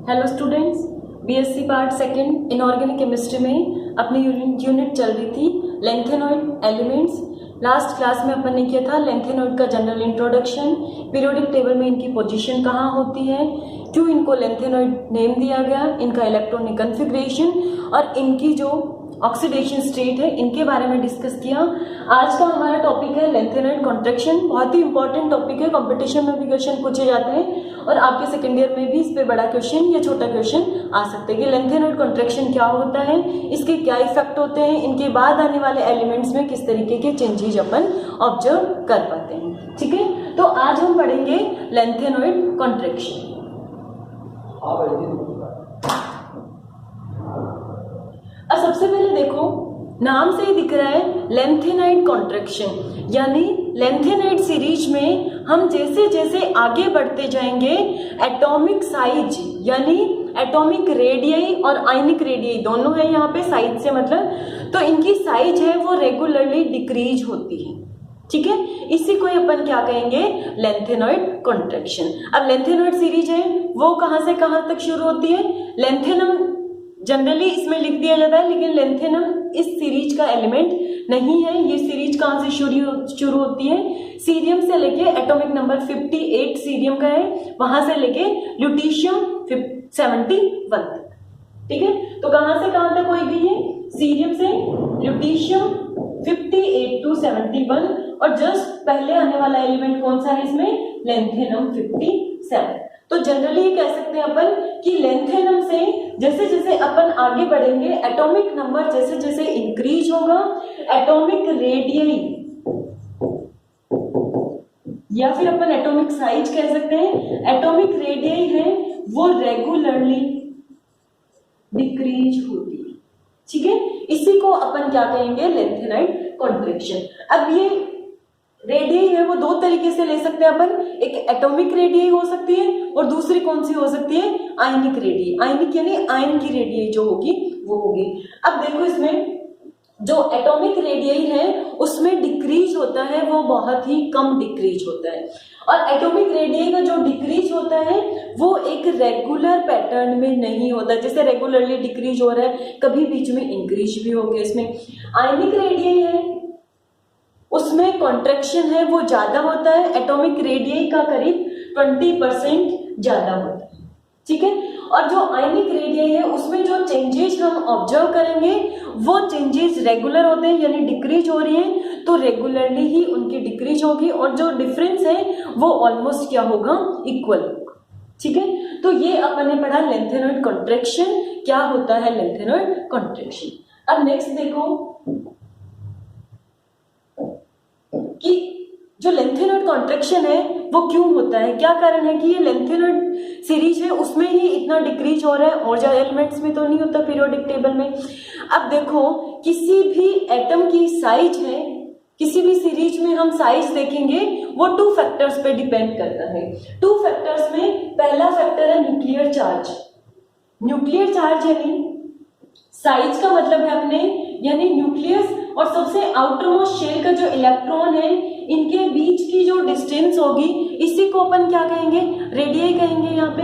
Hello students, BSc part second inorganic chemistry में अपनी unit चल रही थी लेंथेनॉइड एलिमेंट्स। लास्ट क्लास में अपन ने किया था लेंथेनॉइड का जनरल इंट्रोडक्शन, पीरियोडिक टेबल में इनकी पोजीशन कहाँ होती है, क्यों इनको लेंथेनॉइड नेम दिया गया, इनका इलेक्ट्रॉनिक कन्फिग्रेशन और इनकी जो ऑक्सीडेशन स्टेट है, इनके बारे में डिस्कस किया। आज का हमारा टॉपिक है लेंथेनॉइड कॉन्ट्रैक्शन। बहुत ही इंपॉर्टेंट टॉपिक है, कंपटीशन में भी क्वेश्चन पूछे जाते हैं और आपके सेकेंड ईयर में भी इस पे बड़ा क्वेश्चन या छोटा क्वेश्चन आ सकते हैं कि लेंथेनॉइड कॉन्ट्रैक्शन क्या होता है, इसके क्या इफेक्ट होते हैं, इनके बाद आने वाले एलिमेंट्स में किस तरीके के चेंजेस अपन ऑब्जर्व कर पाते हैं। ठीक है, तो आज हम पढ़ेंगे लेंथेनॉइड कॉन्ट्रैक्शन। अब सबसे पहले देखो, नाम से ही दिख रहा है लेंथेनाइड कॉन्ट्रैक्शन, यानी लेंथेनाइड सीरीज में हम जैसे जैसे आगे बढ़ते जाएंगे एटॉमिक साइज यानी एटॉमिक रेडियई और आयनिक रेडियई दोनों है यहाँ पे, साइज से मतलब, तो इनकी साइज है वो रेगुलरली डिक्रीज होती है। ठीक है, इसी को अपन क्या कहेंगे, लेंथेनॉइड कॉन्ट्रैक्शन। अब लेंथेनॉइड सीरीज है वो कहाँ से कहाँ तक शुरू होती है, लेंथेनम जनरली इसमें लिख दिया जाता है, लेकिन लेंथेनम इस सीरीज का एलिमेंट नहीं है। ये सीरीज कहाँ से शुरू होती है, सीरियम से लेके एटॉमिक नंबर 58 सीरियम का है, वहां से लेके ल्यूटीशियम 71 तक। ठीक है, तो कहां से कहां तक होगी ये, सीरियम से ल्यूटीशियम 58 to 71, और जस्ट पहले आने वाला एलिमेंट कौन सा है इसमें, लेंथेनम 57। तो जनरली ये कह सकते हैं अपन कि लेंथेनम से जैसे जैसे अपन आगे बढ़ेंगे एटॉमिक नंबर जैसे जैसे इंक्रीज होगा, एटॉमिक रेडियई या फिर अपन एटॉमिक साइज कह सकते हैं, एटॉमिक रेडियई है वो रेगुलरली डिक्रीज होती है। ठीक है, इसी को अपन क्या कहेंगे, लेंथेनाइड कॉन्ट्रैक्शन। अब ये रेडियई है वो दो तरीके से ले सकते हैं अपन, एक एटॉमिक रेडियई हो सकती है और दूसरी कौन सी हो सकती है, आयनिक रेडियई। आयनिक यानी आयन की रेडियई जो होगी वो होगी। अब देखो इसमें जो एटॉमिक रेडियई है उसमें डिक्रीज होता है वो बहुत ही कम डिक्रीज होता है, और एटॉमिक रेडियई का जो डिक्रीज होता है वो एक रेगुलर पैटर्न में नहीं होता, जैसे रेगुलरली डिक्रीज हो रहा है, कभी बीच में इंक्रीज भी हो गया। इसमें आयनिक रेडियई है उसमें कॉन्ट्रैक्शन है वो ज्यादा होता है, एटॉमिक रेडियई का करीब 20% ज्यादा होता है। ठीक है, और जो आयनिक रेडियई है उसमें जो चेंजेस हम ऑब्जर्व करेंगे वो चेंजेस रेगुलर होते हैं, यानी डिक्रीज हो रही है तो रेगुलरली ही उनकी डिक्रीज होगी, और जो डिफरेंस है वो ऑलमोस्ट क्या होगा, इक्वल होगा। ठीक है, तो ये अपन ने पढ़ा लेंथेनॉइड कॉन्ट्रैक्शन, क्या होता है लेंथेनॉइड कॉन्ट्रैक्शन। अब नेक्स्ट देखो कि जो लेंथेनॉइड कॉन्ट्रैक्शन है वो क्यों होता है, क्या कारण है कि ये लेंथेनॉइड सीरीज है उसमें ही इतना डिक्रीज हो रहा है और ज्यादा एलिमेंट्स में तो नहीं होता पीरियोडिक टेबल में। अब देखो किसी भी एटम की साइज है, किसी भी सीरीज में हम साइज देखेंगे वो 2 फैक्टर्स पे डिपेंड करता है। 2 फैक्टर्स में पहला फैक्टर है न्यूक्लियर चार्ज। न्यूक्लियर चार्ज यानी साइज का मतलब है अपने, यानी न्यूक्लियस और सबसे आउटरमोस्ट शेल का जो इलेक्ट्रॉन है इनके बीच की जो डिस्टेंस होगी इसी को अपन क्या कहेंगे, रेडियई कहेंगे यहाँ पे।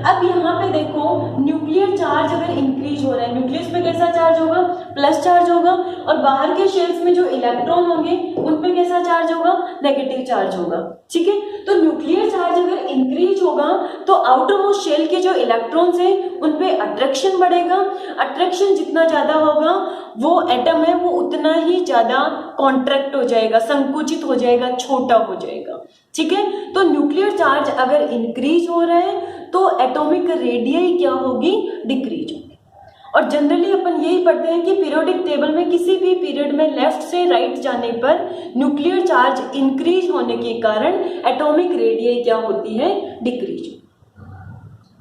अब यहाँ पे देखो न्यूक्लियर चार्ज अगर इंक्रीज हो रहा है, न्यूक्लियस पे कैसा चार्ज होगा, प्लस चार्ज होगा, और बाहर के शेल्स में जो इलेक्ट्रॉन होंगे उन पे कैसा चार्ज होगा, नेगेटिव चार्ज होगा। ठीक है, तो न्यूक्लियर चार्ज अगर इंक्रीज होगा तो आउटर मोस्ट शेल के जो इलेक्ट्रॉन्स है उन पे अट्रैक्शन बढ़ेगा, अट्रैक्शन जितना ज्यादा होगा वो एटम है वो उतना ही ज्यादा कॉन्ट्रैक्ट हो जाएगा, संकुचित हो जाएगा, छोटा हो जाएगा। ठीक है, तो न्यूक्लियर चार्ज अगर इंक्रीज हो रहा है तो एटॉमिक रेडियई क्या होगी, डिक्रीज होगी। और जनरली अपन यही पढ़ते हैं कि पीरियोडिक टेबल में किसी भी पीरियड में लेफ्ट से राइट जाने पर न्यूक्लियर चार्ज इंक्रीज होने के कारण एटॉमिक रेडियई क्या होती है, डिक्रीज।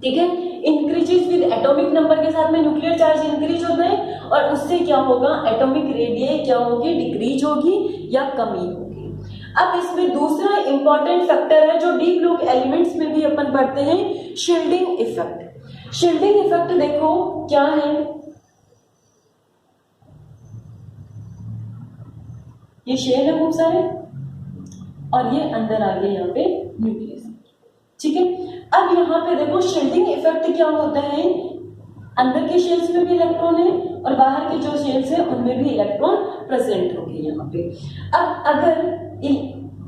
ठीक है, इंक्रीजेस विद एटॉमिक नंबर के साथ में न्यूक्लियर चार्ज इंक्रीज होता है और उससे क्या होगा, एटॉमिक रेडियई क्या होगी, डिक्रीज होगी या कमी होगी। अब इसमें दूसरा इंपॉर्टेंट फैक्टर है जो डी ग्रुप एलिमेंट्स में भी अपन पढ़ते हैं, शील्डिंग इफेक्ट। शील्डिंग इफेक्ट देखो क्या है, ये शेल है खूब सारे और ये अंदर आ गए यहाँ पे न्यूक्लियस। ठीक है, अब यहाँ पे देखो शील्डिंग इफेक्ट क्या होता है, अंदर के शेल्स में भी इलेक्ट्रॉन है और बाहर के जो शेल्स है उनमें भी इलेक्ट्रॉन प्रेजेंट होंगे यहाँ पे। अब अगर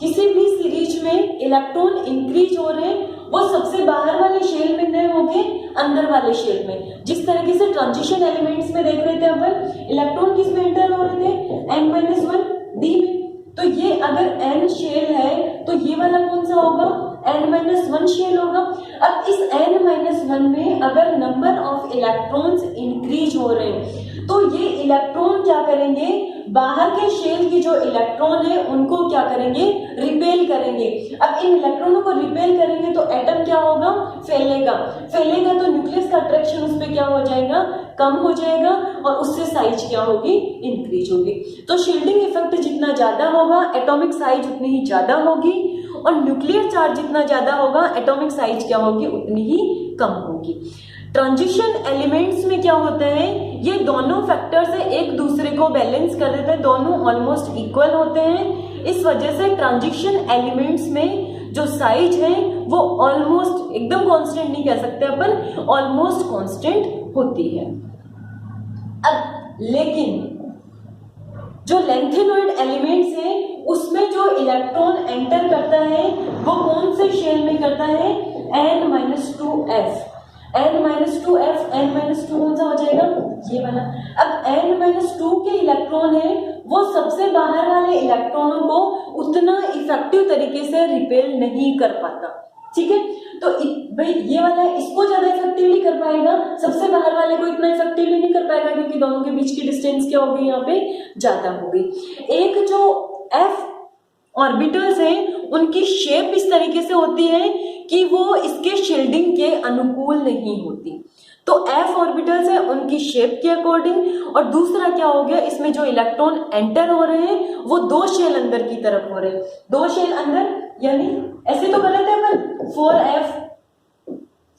किसी भी सीरीज में इलेक्ट्रॉन इंक्रीज हो रहे हैं, वो सबसे बाहर वाले शेल में नहीं होंगे, अंदर वाले शेल में। जिस तरीके से ट्रांजिशन एलिमेंट्स में देख रहे थे अपन, इलेक्ट्रॉन किस में एंटर हो रहे थे, n-1 डी में। तो ये अगर n शेल है तो ये वाला कौन सा होगा, n-1 शेल होगा। अब इस n-1 में अगर नंबर ऑफ इलेक्ट्रॉन्स इंक्रीज हो रहे हैं तो ये इलेक्ट्रॉन क्या करेंगे, बाहर के शेल की जो इलेक्ट्रॉन है उनको क्या करेंगे, रिपेल करेंगे। अब इन इलेक्ट्रॉनों को रिपेल करेंगे तो एटम क्या होगा, फैलेगा। फैलेगा तो न्यूक्लियस का अट्रैक्शन उस पर क्या हो जाएगा, कम हो जाएगा और उससे साइज क्या होगी, इंक्रीज होगी। तो शील्डिंग इफेक्ट जितना ज्यादा होगा एटॉमिक साइज उतनी ही ज्यादा होगी, और न्यूक्लियर चार्ज जितना ज्यादा होगा एटॉमिक साइज क्या होगी, उतनी ही कम होगी। ट्रांजिशन एलिमेंट्स में क्या होता है, ये दोनों फैक्टर से एक दूसरे को बैलेंस कर देते हैं, दोनों ऑलमोस्ट इक्वल होते हैं। इस वजह से ट्रांजिशन एलिमेंट्स में जो साइज है वो ऑलमोस्ट, एकदम कांस्टेंट नहीं कह सकते अपन, ऑलमोस्ट कांस्टेंट होती है। अब लेकिन जो लेंथेनॉइड एलिमेंट्स है उसमें जो इलेक्ट्रॉन एंटर करता है वो कौन से शेल में करता है, n-2f। n-2f, n-2 कौन सा हो जाएगा, ये वाला। अब n-2 के इलेक्ट्रॉन है वो सबसे बाहर वाले इलेक्ट्रॉनों को उतना इफेक्टिव तरीके से रिपेल नहीं कर पाता, ठीक है। तो भाई ये वाला इसको ज्यादा इफेक्टिवली कर पाएगा, सबसे बाहर वाले को इतना इफेक्टिवली नहीं कर पाएगा, क्योंकि दोनों के बीच की डिस्टेंस क्या होगी, यहाँ पे ज्यादा होगी। एक जो f ऑर्बिटल्स हैं उनकी शेप इस तरीके से होती है कि वो इसके शील्डिंग के अनुकूल नहीं होती। तो f ऑर्बिटल्स है उनकी शेप के अकॉर्डिंग। और दूसरा क्या हो गया, इसमें जो इलेक्ट्रॉन एंटर हो रहे हैं वो दो शेल अंदर की तरफ हो रहे हैं, दो शेल अंदर, यानी ऐसे तो गलत है अपन, 4f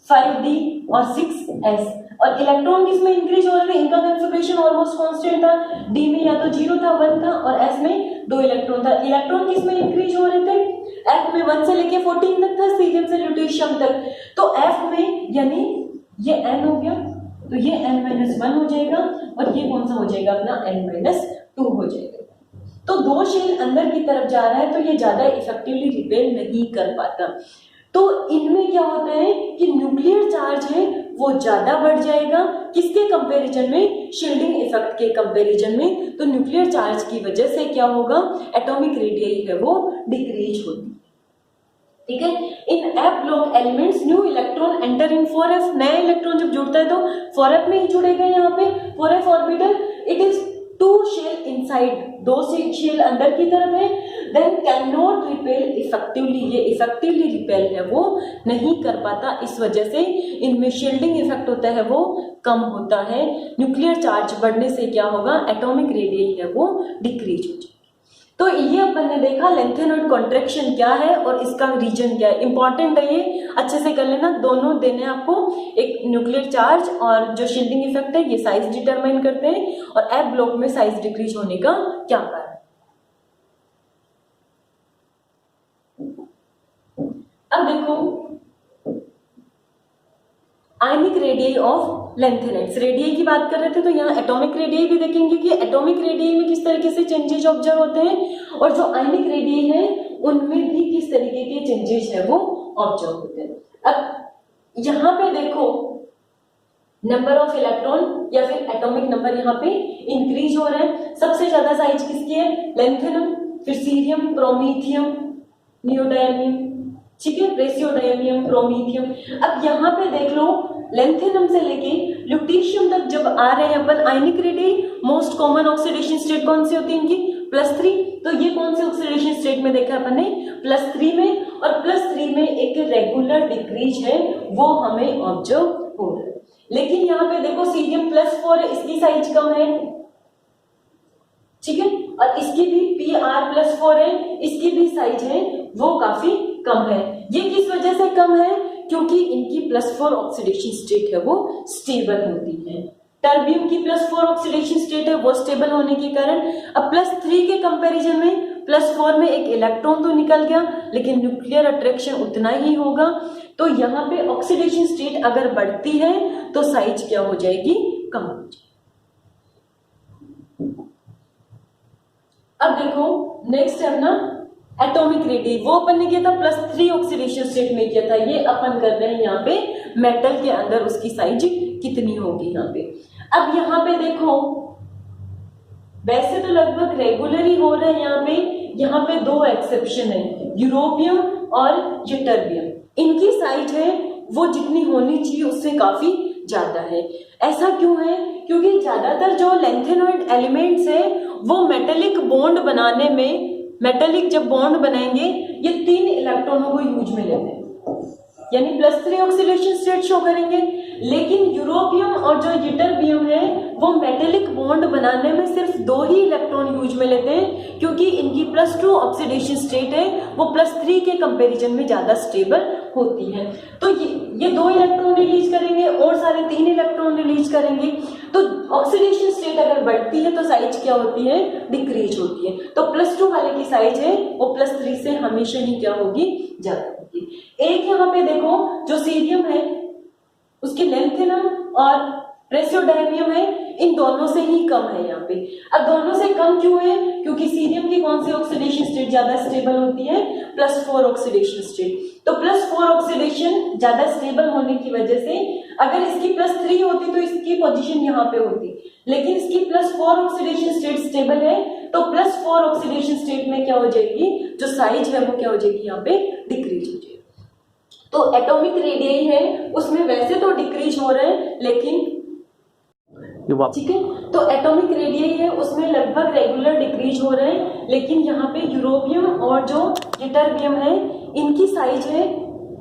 5d और 6s। और इलेक्ट्रॉन किसमें इंक्रीज हो रहे थे, इनका कॉन्फिगरेशन ऑलमोस्ट कांस्टेंट था, d में या तो 0 था 1 था और s में 2 इलेक्ट्रॉन था। इलेक्ट्रॉन किसमें इंक्रीज हो रहे थे, f में 1 से लेके 14 तक था, सीरियम से ल्यूटेशियम तक। तो f में यानी ये n हो गया, तो ये n-1 हो जाएगा और ये कौन सा हो जाएगा अपना n-2 हो जाएगा। तो दो शेल अंदर की तरफ जा रहा है तो ये ज्यादा इफेक्टिवली रिपेल नहीं कर पाता। तो इनमें क्या होता है कि न्यूक्लियर चार्ज है वो ज्यादा बढ़ जाएगा, किसके कंपैरिजन में, शील्डिंग इफेक्ट के कंपैरिजन में। तो न्यूक्लियर चार्ज की वजह से क्या होगा, एटॉमिक रेडियस है वो डिक्रीज होगी, ठीक है। इन f block elements new electron enter in 4f, नया इलेक्ट्रॉन जब जुड़ता है तो 4f में ही जुड़ेगा। यहाँ पे 4f orbital, it is 2 shell inside, 2 shell अंदर की तरफ है, then can not repel effectively, ये इफेक्टिवली रिपेल है वो नहीं कर पाता। इस वजह से इनमें शील्डिंग इफेक्ट होता है वो कम होता है। न्यूक्लियर चार्ज बढ़ने से क्या होगा, एटॉमिक रेडियस है वो डिक्रीज हो जाएगी। तो ये अपन ने देखा लेंथेनॉइड कॉन्ट्रैक्शन क्या है और इसका रीजन क्या है। इंपॉर्टेंट है, ये अच्छे से कर लेना, दोनों देने आपको, एक न्यूक्लियर चार्ज और जो शील्डिंग इफेक्ट है ये साइज डिटरमाइन करते हैं, और एफ ब्लॉक में साइज डिक्रीज होने का क्या कारण। अब देखो ionic radius of lanthanides, radius की बात कर रहे थे तो यहाँ एटॉमिक रेडियस भी देखेंगे कि एटॉमिक रेडियस में किस तरीके से चेंजेस ऑब्जर्व होते हैं, और जो आयनिक रेडियस है उनमें भी किस तरीके के चेंजेस है वो ऑब्जर्व होते हैं। अब यहाँ पे देखो नंबर ऑफ इलेक्ट्रॉन या फिर एटॉमिक नंबर यहाँ पे इंक्रीज हो रहा है। सबसे ज्यादा साइज किसकी है, लेंथेनम, फिर सीरियम, प्रोमीथियम, नियोडायमियम, ठीक है, प्रेसियोडायमियम, प्रोमीथियम। अब यहाँ पे देख लो लेंथेनम से लेके ल्यूटेशियम तक जब आ रहे हैं अपन, ionic radius most common oxidation state कौन सी होती है इनकी, +3। तो ये कौन से ऑक्सीडेशन स्टेट में देखा अपन ने, +3 में, और +3 में एक रेगुलर डिक्रीज है वो हमें ऑब्जर्व हो रहा है। लेकिन यहाँ पे देखो सीरियम +4 है, इसकी साइज कम है, ठीक है, और इसकी भी Pr+4 है, इसकी भी साइज है वो काफी कम है। ये किस वजह से कम है, क्योंकि इनकी +4 ऑक्सीडेशन स्टेट है वो स्टेबल होती है। टर्बियम की +4 ऑक्सीडेशन स्टेट है वो स्टेबल होने के कारण, अब +3 के कंपैरिजन में +4 में एक इलेक्ट्रॉन तो निकल गया लेकिन न्यूक्लियर अट्रैक्शन उतना ही होगा। तो यहाँ पे ऑक्सीडेशन स्टेट अगर बढ़ती है तो साइज क्या हो जाएगी, कम हो जाएगी। अब देखो नेक्स्ट है ना एटॉमिक रेडियस, वो अपन ने किया था +3 ऑक्सीडेशन स्टेट में किया था, ये अपन कर रहे हैं यहाँ पे मेटल के अंदर उसकी साइज कितनी होगी यहाँ पे। अब यहाँ पे देखो वैसे तो लगभग रेगुलर ही हो रहा है यहाँ पे 2 एक्सेप्शन है, यूरोपियम और यूटर्बियम। इनकी साइज है वो जितनी होनी चाहिए उससे काफी ज्यादा है। ऐसा क्यों है, क्योंकि ज्यादातर जो लेंथेनॉइड एलिमेंट्स है वो मेटेलिक बॉन्ड बनाने में, मेटेलिक जब बॉन्ड बनाएंगे ये 3 इलेक्ट्रॉनों को यूज में लेते हैं, यानी +3 ऑक्सीडेशन स्टेट शो करेंगे। लेकिन यूरोपियम और जो यूटर्बियम है वो मेटेलिक बॉन्ड बनाने में सिर्फ 2 ही इलेक्ट्रॉन यूज में लेते हैं, क्योंकि इनकी +2 ऑक्सीडेशन स्टेट है वो +3 के कंपैरिजन में ज्यादा स्टेबल होती है। तो ये 2 इलेक्ट्रॉन रिलीज करेंगे और सारे 3 इलेक्ट्रॉन रिलीज करेंगे। तो ऑक्सीडेशन स्टेट अगर बढ़ती है तो साइज क्या होती है, डिक्रीज होती है। तो +2 वाले की साइज है वो +3 से हमेशा ही क्या होगी, ज्यादा होगी। एक यहाँ पे देखो जो सीरियम है उसकी लेंथेनम और प्रेसियोडायमियम है, इन दोनों से ही कम है यहाँ पे। अब दोनों से कम क्यों है, क्योंकि सीरियम की कौन सी ऑक्सीडेशन स्टेट ज्यादा स्टेबल होती है, +4 ऑक्सीडेशन स्टेट। तो +4 ऑक्सीडेशन ज्यादा स्टेबल होने की वजह से अगर इसकी +3 होती तो इसकी पोजीशन यहाँ पे होती, लेकिन इसकी +4 ऑक्सीडेशन स्टेट स्टेबल है तो +4 ऑक्सीडेशन स्टेट में क्या हो जाएगी, जो साइज है वो क्या हो जाएगी, यहाँ पे डिक्रीज हो जाएगी। तो एटॉमिक रेडियस है उसमें वैसे तो डिक्रीज हो रहे हैं लेकिन ठीक है, तो एटॉमिक रेडियस है उसमें लगभग रेगुलर डिक्रीज हो रहे हैं, लेकिन यहाँ पे यूरोपियम और जो यूटर्बियम है इनकी साइज है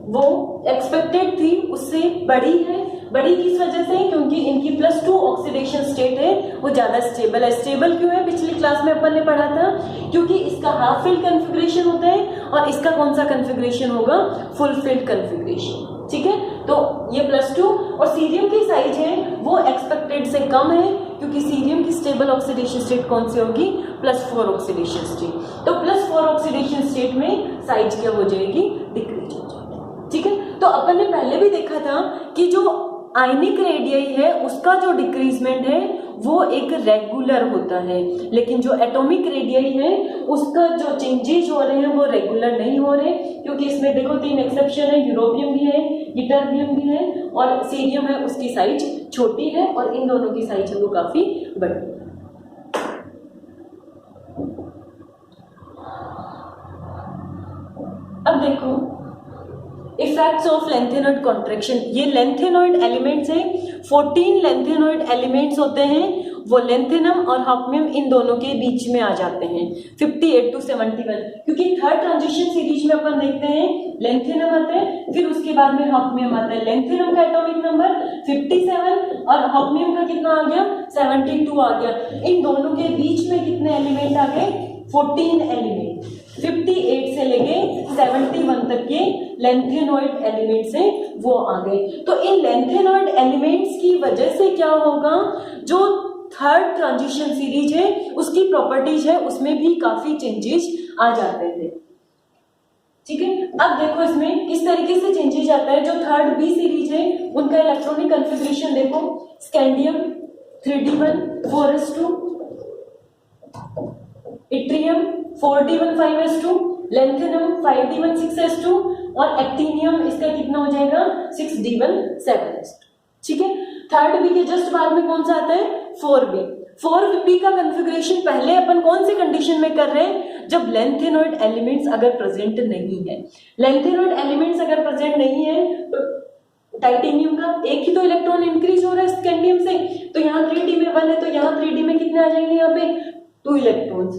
वो एक्सपेक्टेड थी उससे बड़ी है। बड़ी किस वजह से, क्योंकि इनकी +2 ऑक्सीडेशन स्टेट है वो ज्यादा स्टेबल है। स्टेबल क्यों है, पिछली क्लास में अपन ने पढ़ा था, क्योंकि इसका हाफ फिल्ड कन्फिग्रेशन होता है और इसका कौन सा कन्फिग्रेशन होगा, फुल फिल्ड कन्फिग्रेशन। ठीक है, तो ये +2 और सीरियम की साइज है वो एक्सपेक्टेड से कम है, क्योंकि सीरियम की स्टेबल ऑक्सीडेशन स्टेट कौन सी होगी, +4 ऑक्सीडेशन स्टेट। तो +4 ऑक्सीडेशन स्टेट में साइज क्या हो जाएगी, डिक्रीज हो जाएगी। ठीक है, तो अपन ने पहले भी देखा था कि जो आयनिक रेडियस है उसका जो डिक्रीजमेंट है वो एक रेगुलर होता है, लेकिन जो एटॉमिक रेडियस है उसका जो चेंजेस हो रहे हैं वो रेगुलर नहीं हो रहे, क्योंकि इसमें देखो 3 एक्सेप्शन है, यूरोपियम भी है, यूटर्बियम भी है और सीरियम है, उसकी साइज छोटी है और इन दोनों की साइज है वो काफी बड़ी है। अब देखो इफेक्ट्स ऑफ लेंथेनॉइड कॉन्ट्रैक्शन। ये लेंथेनॉइड एलिमेंट्स हैं, 14 लेंथेनॉइड एलिमेंट्स होते हैं, वो लेंथेनम और हाफनियम इन दोनों के बीच में आ जाते हैं 58 to 71, क्योंकि थर्ड ट्रांजिशन सीरीज में अपन देखते हैं लेंथेनम आता है फिर उसके बाद में हाफनियम आता है। लेंथेनम का एटॉमिक नंबर 57 और हाफनियम का कितना आ गया, 72 आ गया। इन दोनों के बीच में कितने एलिमेंट आ गए, 14 एलिमेंट। 58 से लेके 71 तक के लेंथेनॉइड एलिमेंट्स हैं वो आ गए। तो इन लेंथेनॉइड एलिमेंट्स की वजह से क्या होगा, जो थर्ड ट्रांजिशन सीरीज है उसकी प्रॉपर्टीज है उसमें भी काफी चेंजेस आ जाते थे। ठीक है, अब देखो इसमें किस तरीके से चेंजेस आता है। जो थर्ड बी सीरीज है उनका इलेक्ट्रॉनिक कन्फिग्रेशन देखो, scandium 3d1 4s2, yttrium 4d1 5s2, lanthanum 5d1 6s2 और एक्टिनियम इसका कितना हो जाएगा 6d1 7s2। ठीक है, थर्ड बी के जस्ट बाद में कौन सा आता है 4b। 4b का कन्फिग्रेशन पहले अपन कौन सी कंडीशन में कर रहे हैं, जब लेंथेनॉइड एलिमेंट्स अगर प्रेजेंट नहीं है। लेंथेनॉइड एलिमेंट्स अगर प्रेजेंट नहीं है तो टाइटेनियम का एक ही तो इलेक्ट्रॉन इंक्रीज हो रहा है स्कैंडियम से, तो यहाँ 3d में 1 है तो यहाँ 3d में कितने आ जाएंगे, यहाँ पे 2 इलेक्ट्रॉन्स।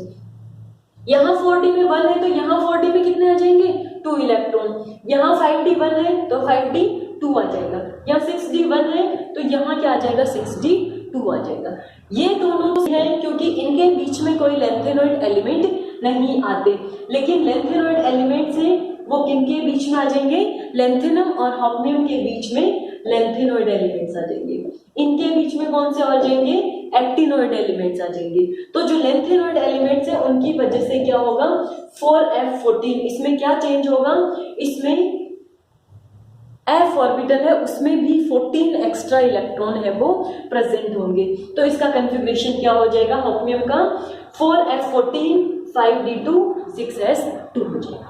यहाँ 4d में 1 है तो यहाँ 4d में कितने आ जाएंगे 2 इलेक्ट्रॉन। यहाँ 5d 1 है तो 5d 2 आ जाएगा। यहाँ 6d 1 है तो यहाँ क्या आ जाएगा 6d 2 आ जाएगा। ये दोनों हैं क्योंकि इनके बीच में कोई लेंथेनॉइड एलिमेंट नहीं आते, लेकिन लेंथेनॉइड एलिमेंट्स हैं वो किनके बीच में आ जाएंगे, लेंथेनम और हाफनियम के बीच में लेंथेनॉइड एलिमेंट्स आ जाएंगे। इनके बीच में कौन से आ जाएंगे, एक्टिनॉइड एलिमेंट्स आ जाएंगे। तो जो लेंथेनॉइड एलिमेंट्स है उनकी वजह से क्या होगा 4f14, इसमें क्या चेंज होगा, इसमें एफ ऑर्बिटल है उसमें भी 14 एक्स्ट्रा इलेक्ट्रॉन है वो प्रेजेंट होंगे। तो इसका कन्फिग्रेशन क्या हो जाएगा हॉफनियम का 4f14 5d2 6s2 हो जाएगा।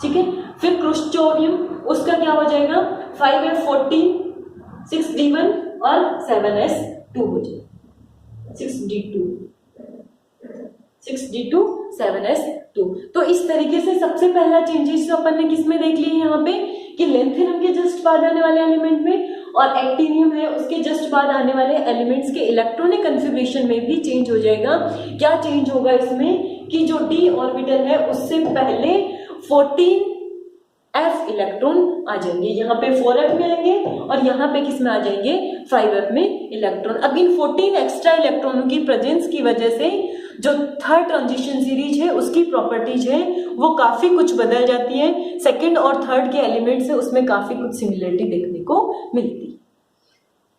ठीक है, फिर क्रुश्चोवियम उसका क्या हो जाएगा 5f14 6d1 और 7s2 हो जाएगा 6d2 7s2। तो इस तरीके से सबसे पहला चेंजेस अपन ने किसमें देख लिए यहाँ पे कि लेंथेनम के जस्ट बाद आने वाले एलिमेंट में और एक्टिनियम है उसके जस्ट बाद आने वाले एलिमेंट्स के इलेक्ट्रॉनिक कन्फिग्रेशन में भी चेंज हो जाएगा। क्या चेंज होगा इसमें कि जो डी ऑर्बिटल है उससे पहले 14 एफ इलेक्ट्रॉन आ जाएंगे, यहाँ पे 4f में आएंगे और यहाँ पे किस में आ जाएंगे 5f में इलेक्ट्रॉन। अब इन 14 एक्स्ट्रा इलेक्ट्रॉनों की प्रेजेंस की वजह से जो थर्ड ट्रांजिशन सीरीज है उसकी प्रॉपर्टीज है वो काफी कुछ बदल जाती है। सेकंड और थर्ड के एलिमेंट से उसमें काफी कुछ सिमिलरिटी देखने को मिलती है।